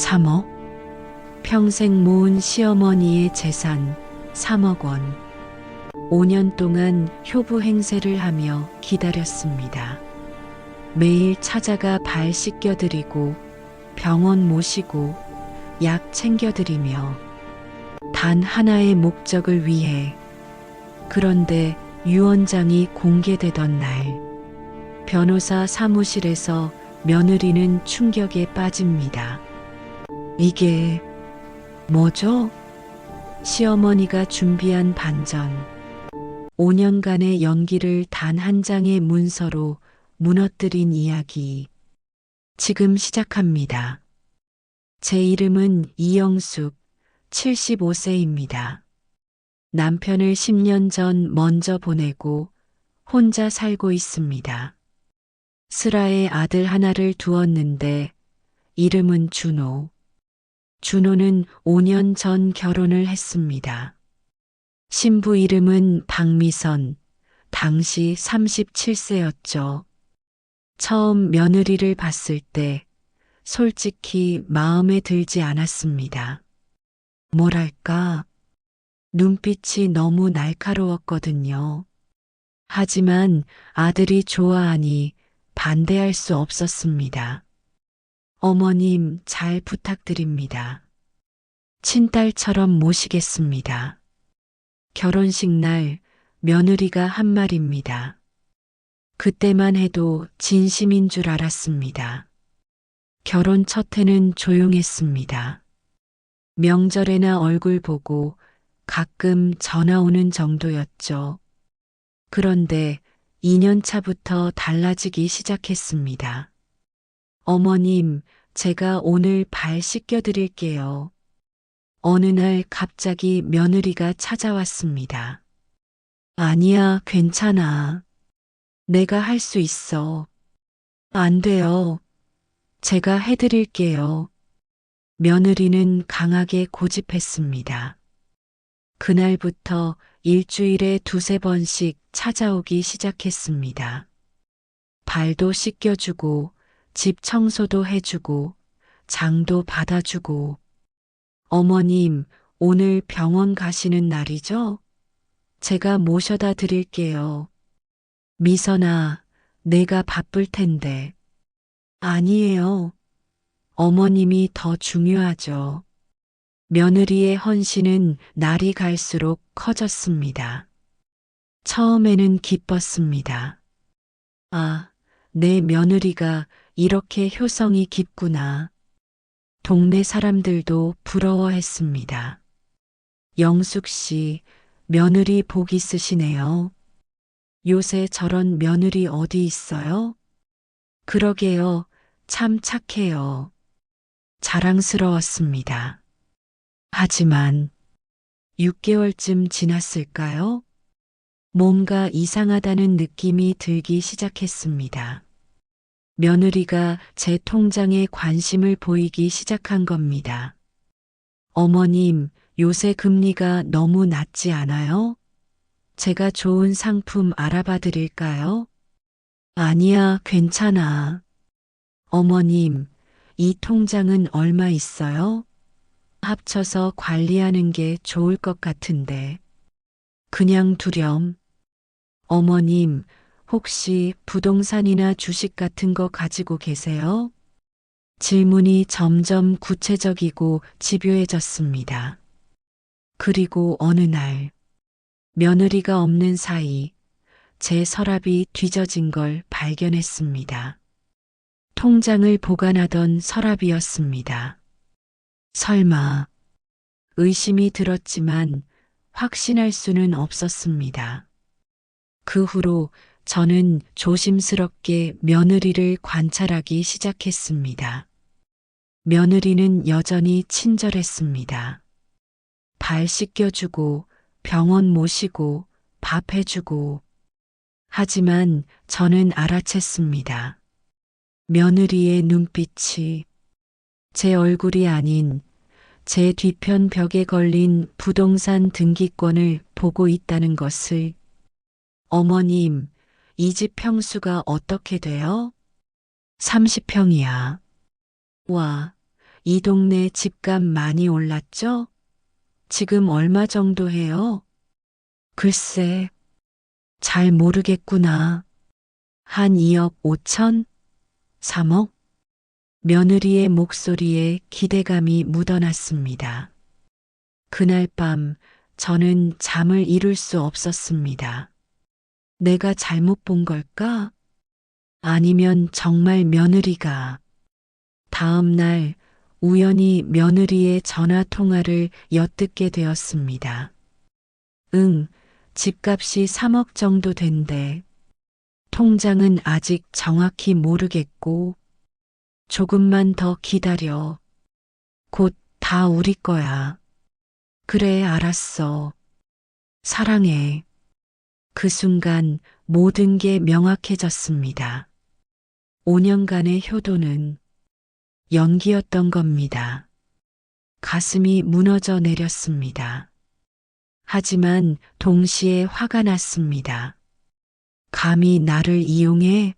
3억? 평생 모은 시어머니의 재산 3억 원. 5년 동안 효부 행세를 하며 기다렸습니다. 매일 찾아가 발 씻겨드리고 병원 모시고 약 챙겨드리며 단 하나의 목적을 위해. 그런데 유언장이 공개되던 날, 변호사 사무실에서 며느리는 충격에 빠집니다. 이게 뭐죠? 시어머니가 준비한 반전. 5년간의 연기를 단 한 장의 문서로 무너뜨린 이야기. 지금 시작합니다. 제 이름은 이영숙, 75세입니다. 남편을 10년 전 먼저 보내고 혼자 살고 있습니다. 슬아의 아들 하나를 두었는데 이름은 준호. 준호는 5년 전 결혼을 했습니다. 신부 이름은 박미선, 당시 37세였죠. 처음 며느리를 봤을 때 솔직히 마음에 들지 않았습니다. 뭐랄까, 눈빛이 너무 날카로웠거든요. 하지만 아들이 좋아하니 반대할 수 없었습니다. 어머님 잘 부탁드립니다. 친딸처럼 모시겠습니다. 결혼식 날 며느리가 한 말입니다. 그때만 해도 진심인 줄 알았습니다. 결혼 첫 해는 조용했습니다. 명절에나 얼굴 보고 가끔 전화 오는 정도였죠. 그런데 2년 차부터 달라지기 시작했습니다. 어머님, 제가 오늘 발 씻겨드릴게요. 어느 날 갑자기 며느리가 찾아왔습니다. 아니야, 괜찮아. 내가 할 수 있어. 안 돼요. 제가 해드릴게요. 며느리는 강하게 고집했습니다. 그날부터 일주일에 2~3번씩 찾아오기 시작했습니다. 발도 씻겨주고, 집 청소도 해주고, 장도 받아주고. 어머님, 오늘 병원 가시는 날이죠? 제가 모셔다 드릴게요. 미선아, 내가 바쁠 텐데. 아니에요. 어머님이 더 중요하죠. 며느리의 헌신은 날이 갈수록 커졌습니다. 처음에는 기뻤습니다. 아, 내 며느리가 이렇게 효성이 깊구나. 동네 사람들도 부러워했습니다. 영숙 씨, 며느리 복 있으시네요. 요새 저런 며느리 어디 있어요? 그러게요. 참 착해요. 자랑스러웠습니다. 하지만 6개월쯤 지났을까요? 뭔가 이상하다는 느낌이 들기 시작했습니다. 며느리가 제 통장에 관심을 보이기 시작한 겁니다. 어머님, 요새 금리가 너무 낮지 않아요? 제가 좋은 상품 알아봐 드릴까요? 아니야, 괜찮아. 어머님, 이 통장은 얼마 있어요? 합쳐서 관리하는 게 좋을 것 같은데. 그냥 두렴. 어머님, 혹시 부동산이나 주식 같은 거 가지고 계세요? 질문이 점점 구체적이고 집요해졌습니다. 그리고 어느 날, 며느리가 없는 사이 제 서랍이 뒤져진 걸 발견했습니다. 통장을 보관하던 서랍이었습니다. 설마, 의심이 들었지만 확신할 수는 없었습니다. 그 후로 저는 조심스럽게 며느리를 관찰하기 시작했습니다. 며느리는 여전히 친절했습니다. 발 씻겨주고 병원 모시고 밥 해주고. 하지만 저는 알아챘습니다. 며느리의 눈빛이 제 얼굴이 아닌 제 뒤편 벽에 걸린 부동산 등기권을 보고 있다는 것을. 어머님, 이 집 평수가 어떻게 돼요? 30평이야. 와, 이 동네 집값 많이 올랐죠? 지금 얼마 정도 해요? 글쎄, 잘 모르겠구나. 한 2억 5천? 3억? 며느리의 목소리에 기대감이 묻어났습니다. 그날 밤 저는 잠을 이룰 수 없었습니다. 내가 잘못 본 걸까? 아니면 정말 며느리가. 다음 날 우연히 며느리의 전화 통화를 엿듣게 되었습니다. 응, 집값이 3억 정도 된대. 통장은 아직 정확히 모르겠고, 조금만 더 기다려. 곧 다 우리 거야. 그래, 알았어. 사랑해. 그 순간 모든 게 명확해졌습니다. 5년간의 효도는 연기였던 겁니다. 가슴이 무너져 내렸습니다. 하지만 동시에 화가 났습니다. 감히 나를 이용해?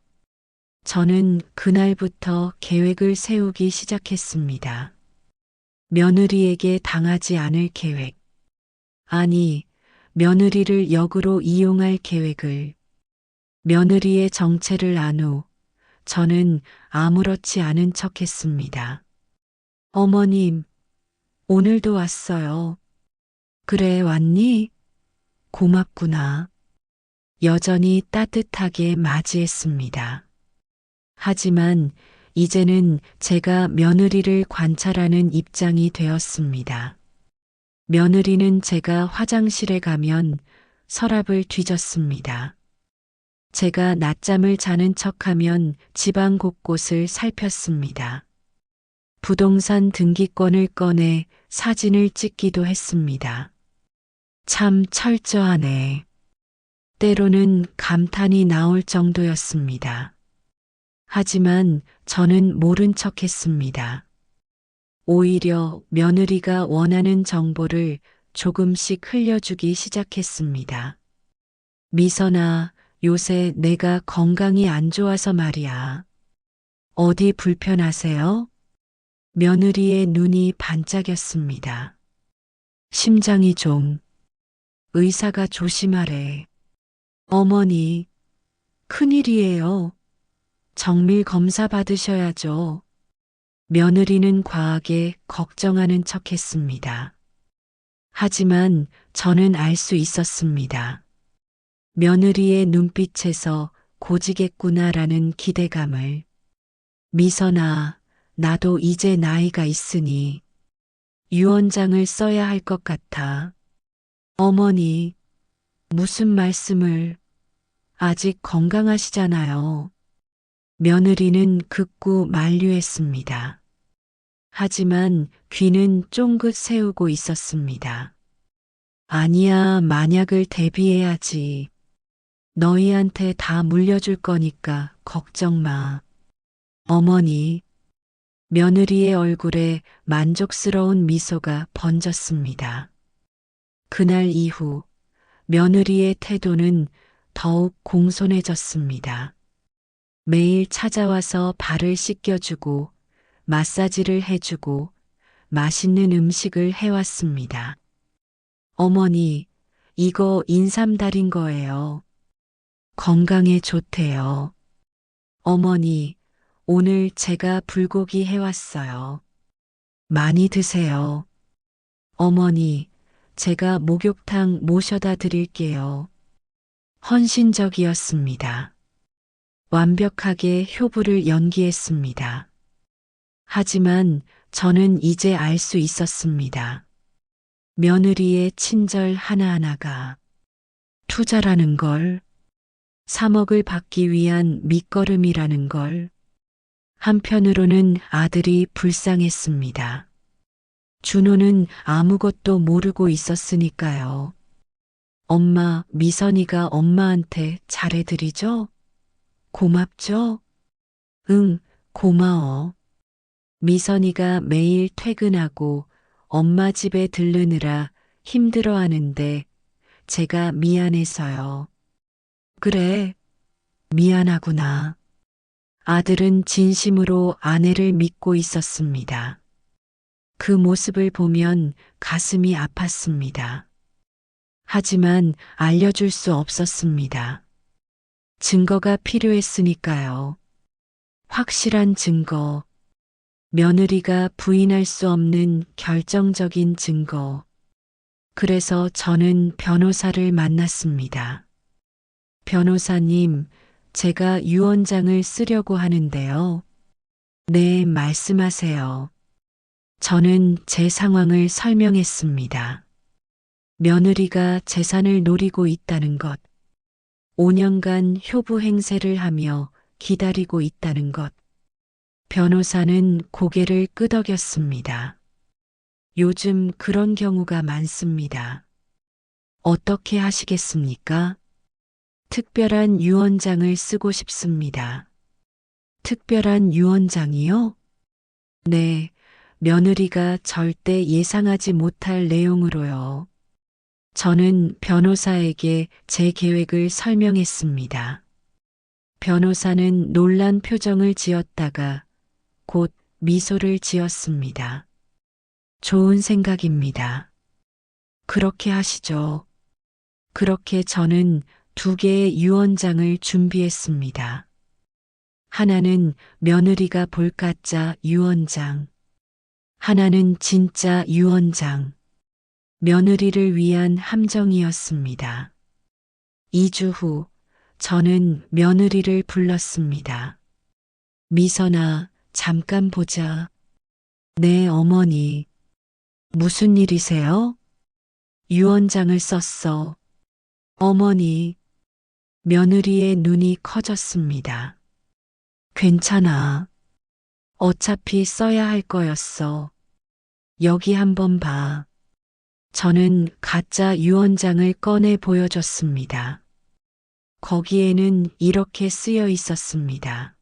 저는 그날부터 계획을 세우기 시작했습니다. 며느리에게 당하지 않을 계획. 아니, 며느리를 역으로 이용할 계획을. 며느리의 정체를 안 후, 저는 아무렇지 않은 척 했습니다. 어머님, 오늘도 왔어요. 그래, 왔니? 고맙구나. 여전히 따뜻하게 맞이했습니다. 하지만 이제는 제가 며느리를 관찰하는 입장이 되었습니다. 며느리는 제가 화장실에 가면 서랍을 뒤졌습니다. 제가 낮잠을 자는 척하면 집안 곳곳을 살폈습니다. 부동산 등기권을 꺼내 사진을 찍기도 했습니다. 참 철저하네. 때로는 감탄이 나올 정도였습니다. 하지만 저는 모른 척 했습니다. 오히려 며느리가 원하는 정보를 조금씩 흘려주기 시작했습니다. 미선아, 요새 내가 건강이 안 좋아서 말이야. 어디 불편하세요? 며느리의 눈이 반짝였습니다. 심장이 좀. 의사가 조심하래. 어머니, 큰일이에요. 정밀 검사 받으셔야죠. 며느리는 과하게 걱정하는 척 했습니다. 하지만 저는 알 수 있었습니다. 며느리의 눈빛에서 고지겠구나라는 기대감을. 미선아, 나도 이제 나이가 있으니 유언장을 써야 할 것 같아. 어머니, 무슨 말씀을. 아직 건강하시잖아요. 며느리는 극구 만류했습니다. 하지만 귀는 쫑긋 세우고 있었습니다. 아니야, 만약을 대비해야지. 너희한테 다 물려줄 거니까 걱정 마. 어머니, 며느리의 얼굴에 만족스러운 미소가 번졌습니다. 그날 이후 며느리의 태도는 더욱 공손해졌습니다. 매일 찾아와서 발을 씻겨주고 마사지를 해주고 맛있는 음식을 해왔습니다. 어머니, 이거 인삼 달인 거예요. 건강에 좋대요. 어머니, 오늘 제가 불고기 해왔어요. 많이 드세요. 어머니, 제가 목욕탕 모셔다 드릴게요. 헌신적이었습니다. 완벽하게 효부를 연기했습니다. 하지만 저는 이제 알 수 있었습니다. 며느리의 친절 하나하나가 투자라는 걸, 3억을 받기 위한 밑거름이라는 걸. 한편으로는 아들이 불쌍했습니다. 준호는 아무것도 모르고 있었으니까요. 엄마, 미선이가 엄마한테 잘해드리죠? 고맙죠? 응, 고마워. 미선이가 매일 퇴근하고 엄마 집에 들르느라 힘들어하는데 제가 미안해서요. 그래, 미안하구나. 아들은 진심으로 아내를 믿고 있었습니다. 그 모습을 보면 가슴이 아팠습니다. 하지만 알려줄 수 없었습니다. 증거가 필요했으니까요. 확실한 증거, 며느리가 부인할 수 없는 결정적인 증거. 그래서 저는 변호사를 만났습니다. 변호사님, 제가 유언장을 쓰려고 하는데요. 네, 말씀하세요. 저는 제 상황을 설명했습니다. 며느리가 재산을 노리고 있다는 것, 5년간 효부 행세를 하며 기다리고 있다는 것. 변호사는 고개를 끄덕였습니다. 요즘 그런 경우가 많습니다. 어떻게 하시겠습니까? 특별한 유언장을 쓰고 싶습니다. 특별한 유언장이요? 네, 며느리가 절대 예상하지 못할 내용으로요. 저는 변호사에게 제 계획을 설명했습니다. 변호사는 놀란 표정을 지었다가 곧 미소를 지었습니다. 좋은 생각입니다. 그렇게 하시죠. 그렇게 저는 2개의 유언장을 준비했습니다. 하나는 며느리가 볼 가짜 유언장, 하나는 진짜 유언장, 며느리를 위한 함정이었습니다. 2주 후 저는 며느리를 불렀습니다. 미선아, 잠깐 보자. 네, 어머니. 무슨 일이세요? 유언장을 썼어. 어머니. 며느리의 눈이 커졌습니다. 괜찮아. 어차피 써야 할 거였어. 여기 한번 봐. 저는 가짜 유언장을 꺼내 보여줬습니다. 거기에는 이렇게 쓰여 있었습니다.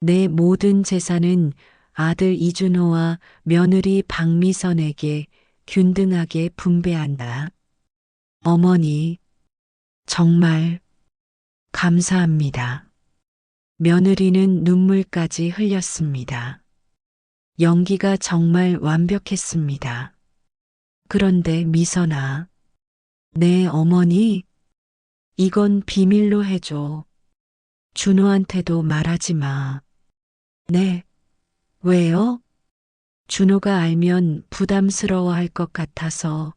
내 모든 재산은 아들 이준호와 며느리 박미선에게 균등하게 분배한다. 어머니, 정말 감사합니다. 며느리는 눈물까지 흘렸습니다. 연기가 정말 완벽했습니다. 그런데 미선아, 네 어머니, 이건 비밀로 해줘. 준호한테도 말하지 마. 네, 왜요? 준호가 알면 부담스러워할 것 같아서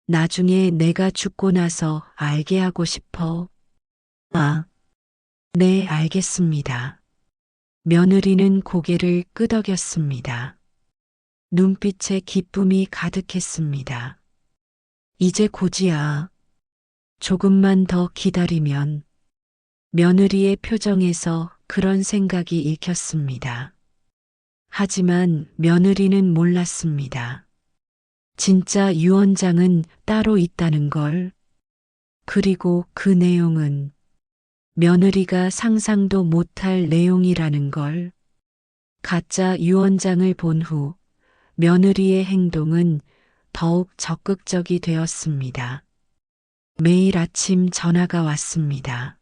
나중에 내가 죽고 나서 알게 하고 싶어. 아, 네, 알겠습니다. 며느리는 고개를 끄덕였습니다. 눈빛에 기쁨이 가득했습니다. 이제 고지야. 조금만 더 기다리면. 며느리의 표정에서 그런 생각이 읽혔습니다. 하지만 며느리는 몰랐습니다. 진짜 유언장은 따로 있다는 걸. 그리고 그 내용은 며느리가 상상도 못할 내용이라는 걸. 가짜 유언장을 본 후 며느리의 행동은 더욱 적극적이 되었습니다. 매일 아침 전화가 왔습니다.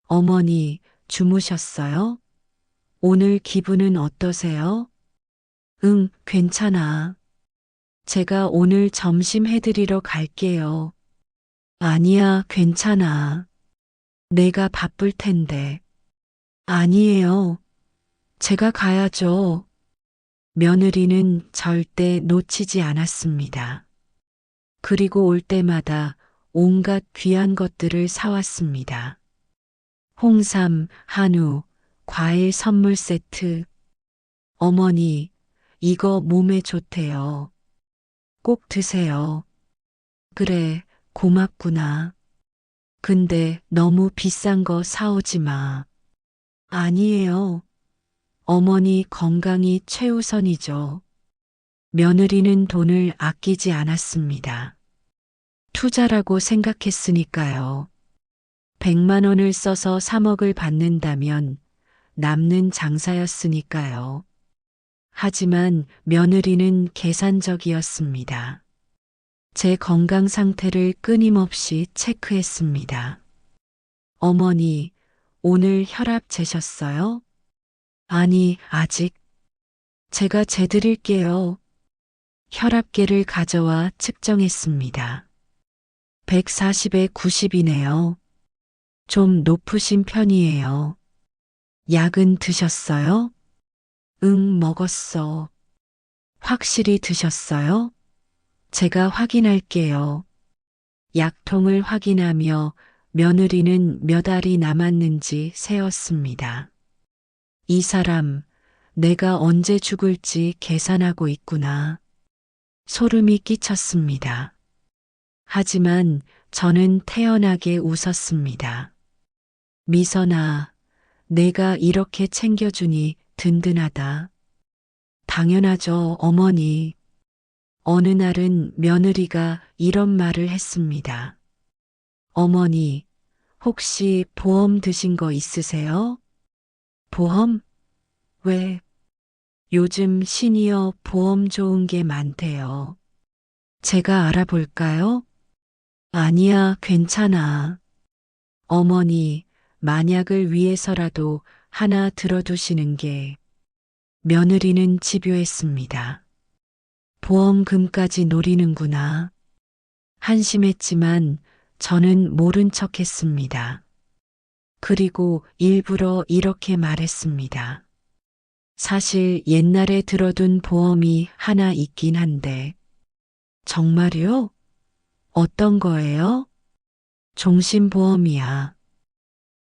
어머니, 주무셨어요? 오늘 기분은 어떠세요? 응, 괜찮아. 제가 오늘 점심 해드리러 갈게요. 아니야, 괜찮아. 내가 바쁠 텐데. 아니에요. 제가 가야죠. 며느리는 절대 놓치지 않았습니다. 그리고 올 때마다 온갖 귀한 것들을 사왔습니다. 홍삼, 한우, 과일 선물 세트. 어머니, 이거 몸에 좋대요. 꼭 드세요. 그래, 고맙구나. 근데 너무 비싼 거 사오지 마. 아니에요. 어머니 건강이 최우선이죠. 며느리는 돈을 아끼지 않았습니다. 투자라고 생각했으니까요. 100만 원을 써서 3억을 받는다면 남는 장사였으니까요. 하지만 며느리는 계산적이었습니다. 제 건강 상태를 끊임없이 체크했습니다. 어머니, 오늘 혈압 재셨어요? 아니, 아직. 제가 재드릴게요. 혈압계를 가져와 측정했습니다. 140에 90이네요. 좀 높으신 편이에요. 약은 드셨어요? 응, 먹었어. 확실히 드셨어요? 제가 확인할게요. 약통을 확인하며 며느리는 몇 알이 남았는지 세었습니다. 이 사람, 내가 언제 죽을지 계산하고 있구나. 소름이 끼쳤습니다. 하지만 저는 태연하게 웃었습니다. 미선아, 내가 이렇게 챙겨주니 든든하다. 당연하죠, 어머니. 어느 날은 며느리가 이런 말을 했습니다. 어머니, 혹시 보험 드신 거 있으세요? 보험? 왜? 요즘 시니어 보험 좋은 게 많대요. 제가 알아볼까요? 아니야, 괜찮아. 어머니, 만약을 위해서라도 하나 들어두시는 게 며느리는 집요했습니다. 보험금까지 노리는구나. 한심했지만 저는 모른 척 했습니다. 그리고 일부러 이렇게 말했습니다. 사실 옛날에 들어둔 보험이 하나 있긴 한데. 정말요? 어떤 거예요? 종신보험이야.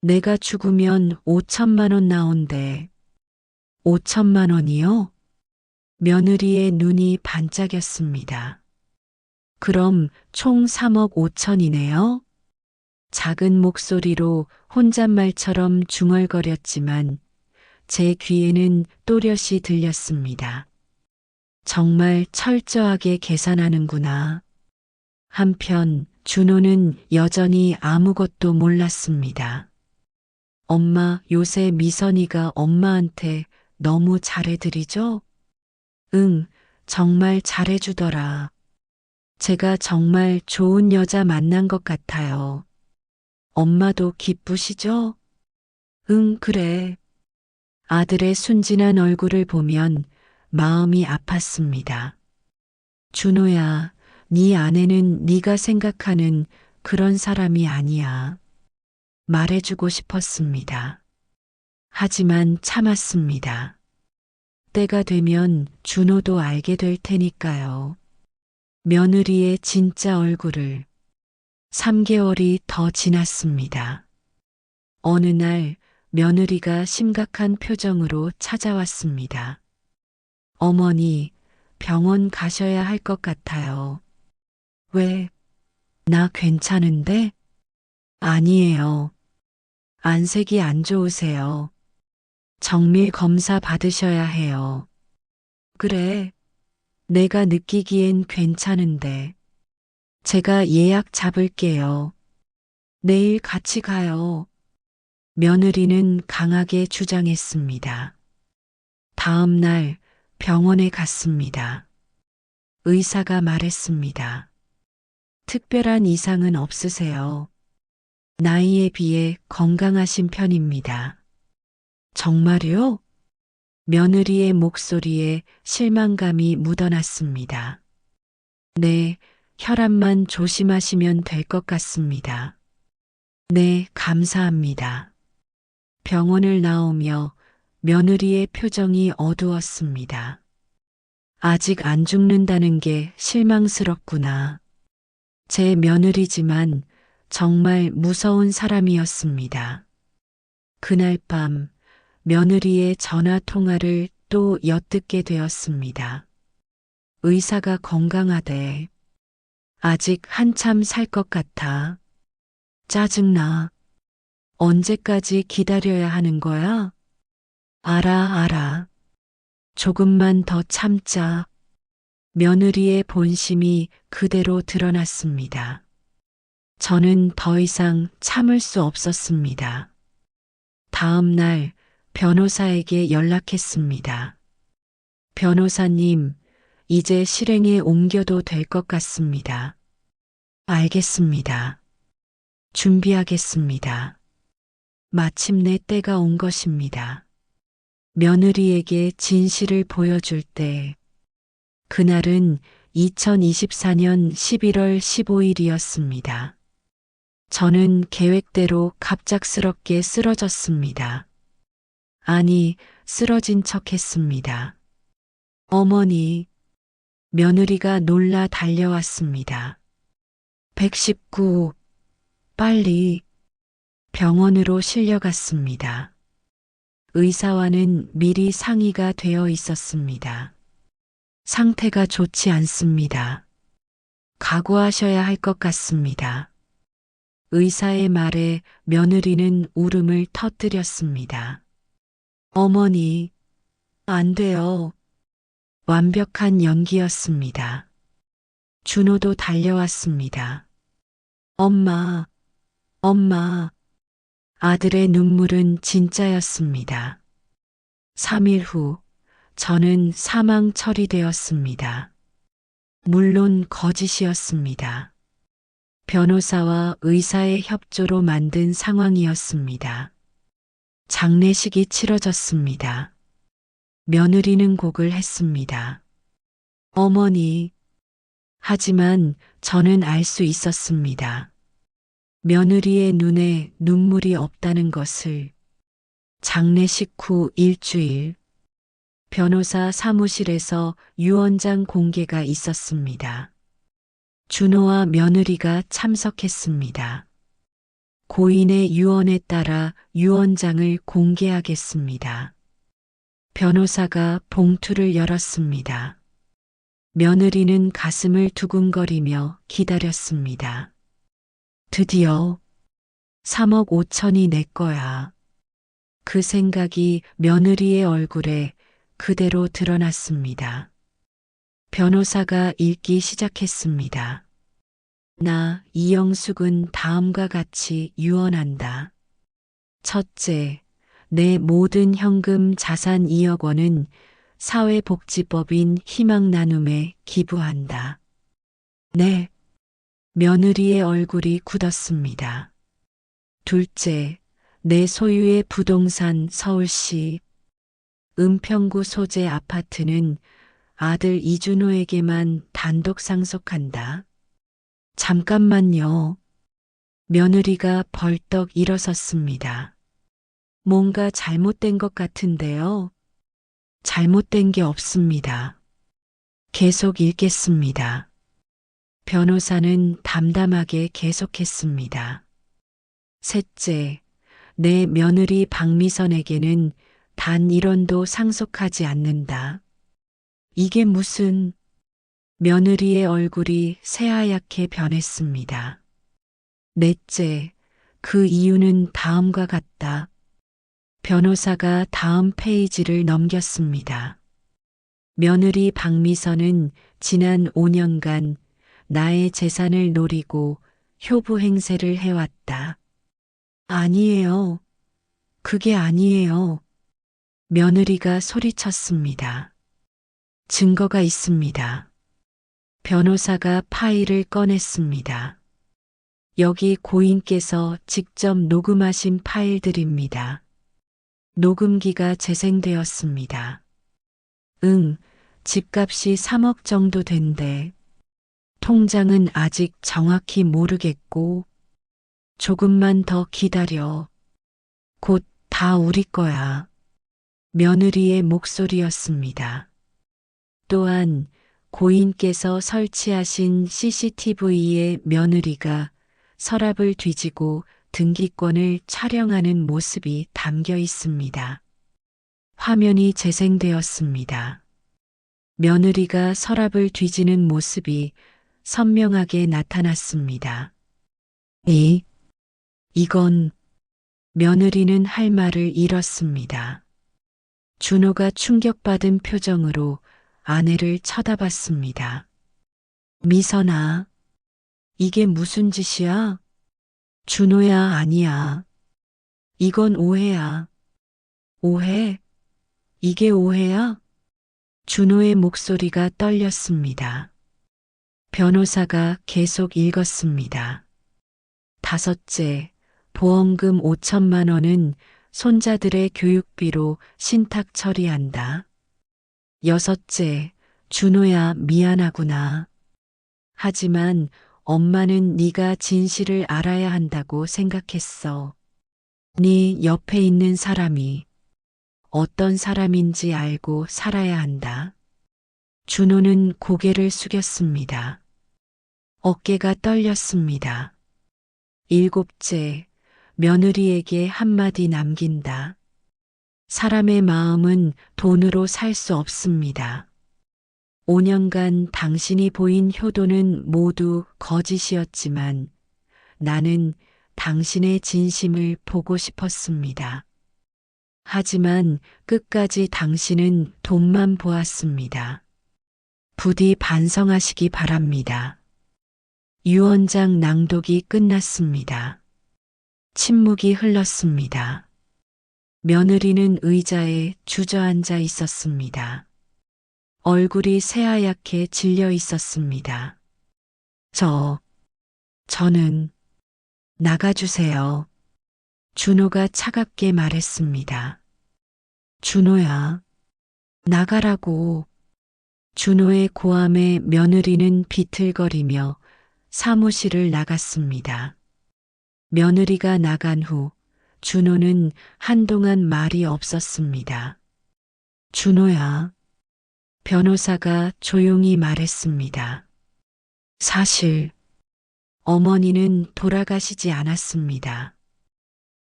내가 죽으면 5천만 원 나온대. 5천만 원이요? 며느리의 눈이 반짝였습니다. 그럼 총 3억 5천이네요? 작은 목소리로 혼잣말처럼 중얼거렸지만 제 귀에는 또렷이 들렸습니다. 정말 철저하게 계산하는구나. 한편 준호는 여전히 아무것도 몰랐습니다. 엄마, 요새 미선이가 엄마한테 너무 잘해드리죠? 응, 정말 잘해주더라. 제가 정말 좋은 여자 만난 것 같아요. 엄마도 기쁘시죠? 응, 그래. 아들의 순진한 얼굴을 보면 마음이 아팠습니다. 준호야, 네 아내는 네가 생각하는 그런 사람이 아니야. 말해주고 싶었습니다. 하지만 참았습니다. 때가 되면 준호도 알게 될 테니까요. 며느리의 진짜 얼굴을. 3개월이 더 지났습니다. 어느 날 며느리가 심각한 표정으로 찾아왔습니다. 어머니, 병원 가셔야 할 것 같아요. 왜? 나 괜찮은데? 아니에요. 안색이 안 좋으세요. 정밀 검사 받으셔야 해요. 그래. 내가 느끼기엔 괜찮은데. 제가 예약 잡을게요. 내일 같이 가요. 며느리는 강하게 주장했습니다. 다음 날 병원에 갔습니다. 의사가 말했습니다. 특별한 이상은 없으세요. 나이에 비해 건강하신 편입니다. 정말요? 며느리의 목소리에 실망감이 묻어났습니다. 네, 혈압만 조심하시면 될 것 같습니다. 네, 감사합니다. 병원을 나오며 며느리의 표정이 어두웠습니다. 아직 안 죽는다는 게 실망스럽구나. 제 며느리지만 정말 무서운 사람이었습니다. 그날 밤 며느리의 전화 통화를 또 엿듣게 되었습니다. 의사가 건강하대. 아직 한참 살 것 같아. 짜증나. 언제까지 기다려야 하는 거야? 알아. 조금만 더 참자. 며느리의 본심이 그대로 드러났습니다. 저는 더 이상 참을 수 없었습니다. 다음 날 변호사에게 연락했습니다. 변호사님, 이제 실행에 옮겨도 될 것 같습니다. 알겠습니다. 준비하겠습니다. 마침내 때가 온 것입니다. 며느리에게 진실을 보여줄 때, 그날은 2024년 11월 15일이었습니다. 저는 계획대로 갑작스럽게 쓰러졌습니다. 아니, 쓰러진 척 했습니다. 어머니, 며느리가 놀라 달려왔습니다. 119, 빨리 병원으로 실려갔습니다. 의사와는 미리 상의가 되어 있었습니다. 상태가 좋지 않습니다. 각오하셔야 할 것 같습니다. 의사의 말에 며느리는 울음을 터뜨렸습니다. 어머니, 안 돼요. 완벽한 연기였습니다. 준호도 달려왔습니다. 엄마, 엄마. 아들의 눈물은 진짜였습니다. 3일 후, 저는 사망 처리되었습니다. 물론 거짓이었습니다. 변호사와 의사의 협조로 만든 상황이었습니다. 장례식이 치러졌습니다. 며느리는 곡을 했습니다. 어머니. 하지만 저는 알 수 있었습니다. 며느리의 눈에 눈물이 없다는 것을. 장례식 후 일주일, 변호사 사무실에서 유언장 공개가 있었습니다. 준호와 며느리가 참석했습니다. 고인의 유언에 따라 유언장을 공개하겠습니다. 변호사가 봉투를 열었습니다. 며느리는 가슴을 두근거리며 기다렸습니다. 드디어 3억 5천이 내 거야. 그 생각이 며느리의 얼굴에 그대로 드러났습니다. 변호사가 읽기 시작했습니다. 나 이영숙은 다음과 같이 유언한다. 첫째, 내 모든 현금 자산 2억 원은 사회복지법인 희망나눔에 기부한다. 네. 며느리의 얼굴이 굳었습니다. 둘째, 내 소유의 부동산 서울시 은평구 소재 아파트는 아들 이준호에게만 단독 상속한다. 잠깐만요. 며느리가 벌떡 일어섰습니다. 뭔가 잘못된 것 같은데요. 잘못된 게 없습니다. 계속 읽겠습니다. 변호사는 담담하게 계속했습니다. 셋째, 내 며느리 박미선에게는 단 1원도 상속하지 않는다. 이게 무슨... 며느리의 얼굴이 새하얗게 변했습니다. 넷째, 그 이유는 다음과 같다. 변호사가 다음 페이지를 넘겼습니다. 며느리 박미선은 지난 5년간 나의 재산을 노리고 효부 행세를 해왔다. 아니에요. 그게 아니에요. 며느리가 소리쳤습니다. 증거가 있습니다. 변호사가 파일을 꺼냈습니다. 여기 고인께서 직접 녹음하신 파일들입니다. 녹음기가 재생되었습니다. 집값이 3억 정도 된대. 통장은 아직 정확히 모르겠고, 조금만 더 기다려. 곧 다 우리 거야. 며느리의 목소리였습니다. 또한 고인께서 설치하신 CCTV에 며느리가 서랍을 뒤지고 등기권을 촬영하는 모습이 담겨 있습니다. 화면이 재생되었습니다. 며느리가 서랍을 뒤지는 모습이 선명하게 나타났습니다. 이건... 며느리는 할 말을 잃었습니다. 준호가 충격받은 표정으로 아내를 쳐다봤습니다. 미선아, 이게 무슨 짓이야? 준호야, 아니야. 이건 오해야. 오해? 이게 오해야? 준호의 목소리가 떨렸습니다. 변호사가 계속 읽었습니다. 다섯째, 보험금 5천만 원은 손자들의 교육비로 신탁 처리한다. 여섯째, 준호야, 미안하구나. 하지만 엄마는 네가 진실을 알아야 한다고 생각했어. 네 옆에 있는 사람이 어떤 사람인지 알고 살아야 한다. 준호는 고개를 숙였습니다. 어깨가 떨렸습니다. 일곱째, 며느리에게 한마디 남긴다. 사람의 마음은 돈으로 살 수 없습니다. 5년간 당신이 보인 효도는 모두 거짓이었지만 나는 당신의 진심을 보고 싶었습니다. 하지만 끝까지 당신은 돈만 보았습니다. 부디 반성하시기 바랍니다. 유언장 낭독이 끝났습니다. 침묵이 흘렀습니다. 며느리는 의자에 주저앉아 있었습니다. 얼굴이 새하얗게 질려 있었습니다. 저는 나가주세요. 준호가 차갑게 말했습니다. 준호야, 나가라고. 준호의 고함에 며느리는 비틀거리며 사무실을 나갔습니다. 며느리가 나간 후 준호는 한동안 말이 없었습니다. 준호야, 변호사가 조용히 말했습니다. 사실 어머니는 돌아가시지 않았습니다.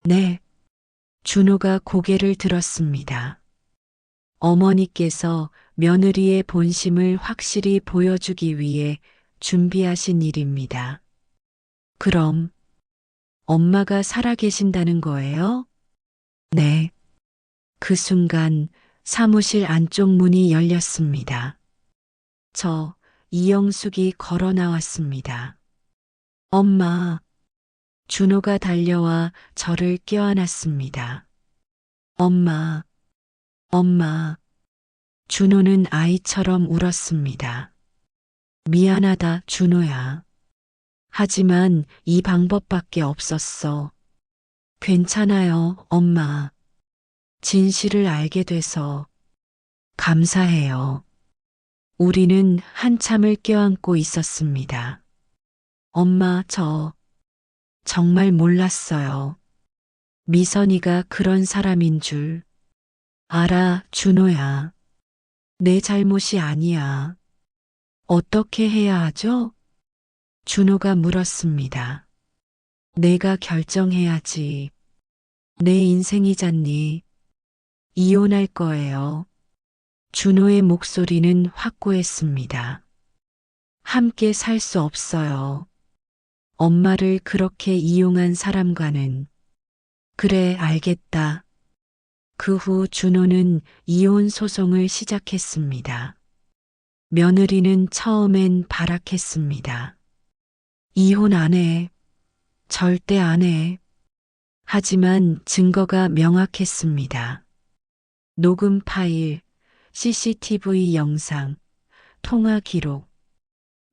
네. 준호가 고개를 들었습니다. 어머니께서 며느리의 본심을 확실히 보여주기 위해 준비하신 일입니다. 그럼 엄마가 살아계신다는 거예요? 네. 그 순간 사무실 안쪽 문이 열렸습니다. 이영숙이 걸어 나왔습니다. 엄마. 준호가 달려와 저를 껴안았습니다. 엄마. 준호는 아이처럼 울었습니다. 미안하다, 준호야. 하지만 이 방법밖에 없었어. 괜찮아요, 엄마. 진실을 알게 돼서 감사해요. 우리는 한참을 껴안고 있었습니다. 엄마, 정말 몰랐어요. 미선이가 그런 사람인 줄. 알아, 준호야. 내 잘못이 아니야. 어떻게 해야 하죠? 준호가 물었습니다. 내가 결정해야지. 내 인생이잖니. 이혼할 거예요. 준호의 목소리는 확고했습니다. 함께 살 수 없어요. 엄마를 그렇게 이용한 사람과는. 그래, 알겠다. 그 후 준호는 이혼 소송을 시작했습니다. 며느리는 처음엔 발악했습니다. 이혼 안 해. 절대 안 해. 하지만 증거가 명확했습니다. 녹음 파일, CCTV 영상, 통화 기록.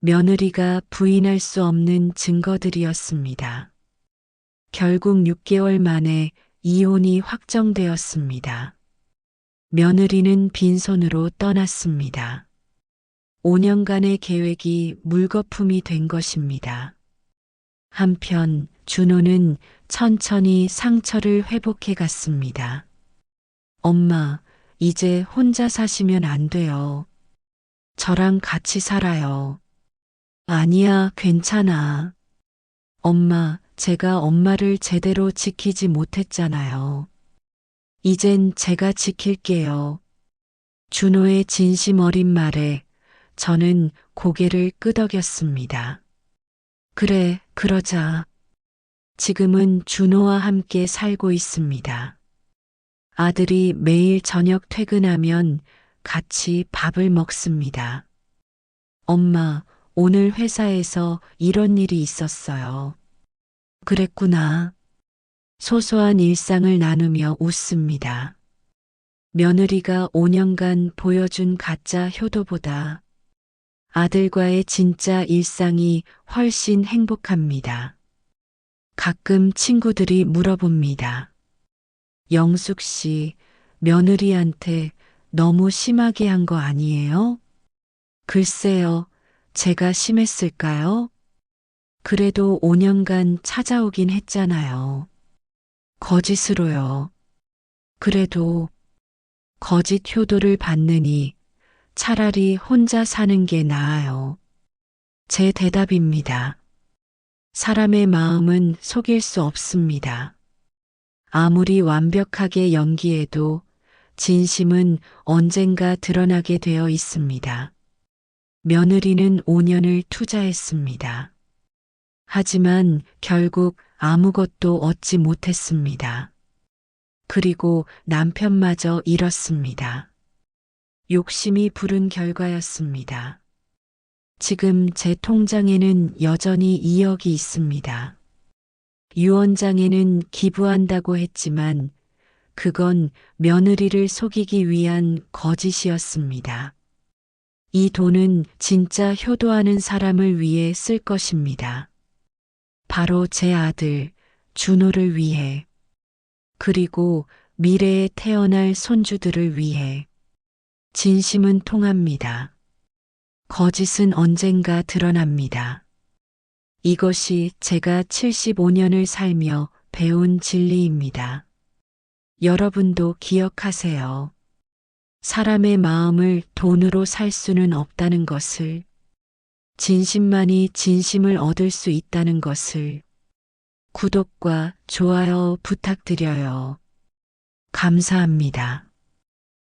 며느리가 부인할 수 없는 증거들이었습니다. 결국 6개월 만에 이혼이 확정되었습니다. 며느리는 빈손으로 떠났습니다. 5년간의 계획이 물거품이 된 것입니다. 한편 준호는 천천히 상처를 회복해 갔습니다. 엄마, 이제 혼자 사시면 안 돼요. 저랑 같이 살아요. 아니야, 괜찮아. 엄마, 제가 엄마를 제대로 지키지 못했잖아요. 이젠 제가 지킬게요. 준호의 진심 어린 말에 저는 고개를 끄덕였습니다. 그래, 그러자. 지금은 준호와 함께 살고 있습니다. 아들이 매일 저녁 퇴근하면 같이 밥을 먹습니다. 엄마, 오늘 회사에서 이런 일이 있었어요. 그랬구나. 소소한 일상을 나누며 웃습니다. 며느리가 5년간 보여준 가짜 효도보다 아들과의 진짜 일상이 훨씬 행복합니다. 가끔 친구들이 물어봅니다. 영숙 씨, 며느리한테 너무 심하게 한 거 아니에요? 글쎄요, 제가 심했을까요? 그래도 5년간 찾아오긴 했잖아요. 거짓으로요. 그래도 거짓 효도를 받느니 차라리 혼자 사는 게 나아요. 제 대답입니다. 사람의 마음은 속일 수 없습니다. 아무리 완벽하게 연기해도 진심은 언젠가 드러나게 되어 있습니다. 며느리는 5년을 투자했습니다. 하지만 결국 아무것도 얻지 못했습니다. 그리고 남편마저 잃었습니다. 욕심이 부른 결과였습니다. 지금 제 통장에는 여전히 2억이 있습니다. 유언장에는 기부한다고 했지만 그건 며느리를 속이기 위한 거짓이었습니다. 이 돈은 진짜 효도하는 사람을 위해 쓸 것입니다. 바로 제 아들, 준호를 위해, 그리고 미래에 태어날 손주들을 위해. 진심은 통합니다. 거짓은 언젠가 드러납니다. 이것이 제가 75년을 살며 배운 진리입니다. 여러분도 기억하세요. 사람의 마음을 돈으로 살 수는 없다는 것을, 진심만이 진심을 얻을 수 있다는 것을. 구독과 좋아요 부탁드려요. 감사합니다.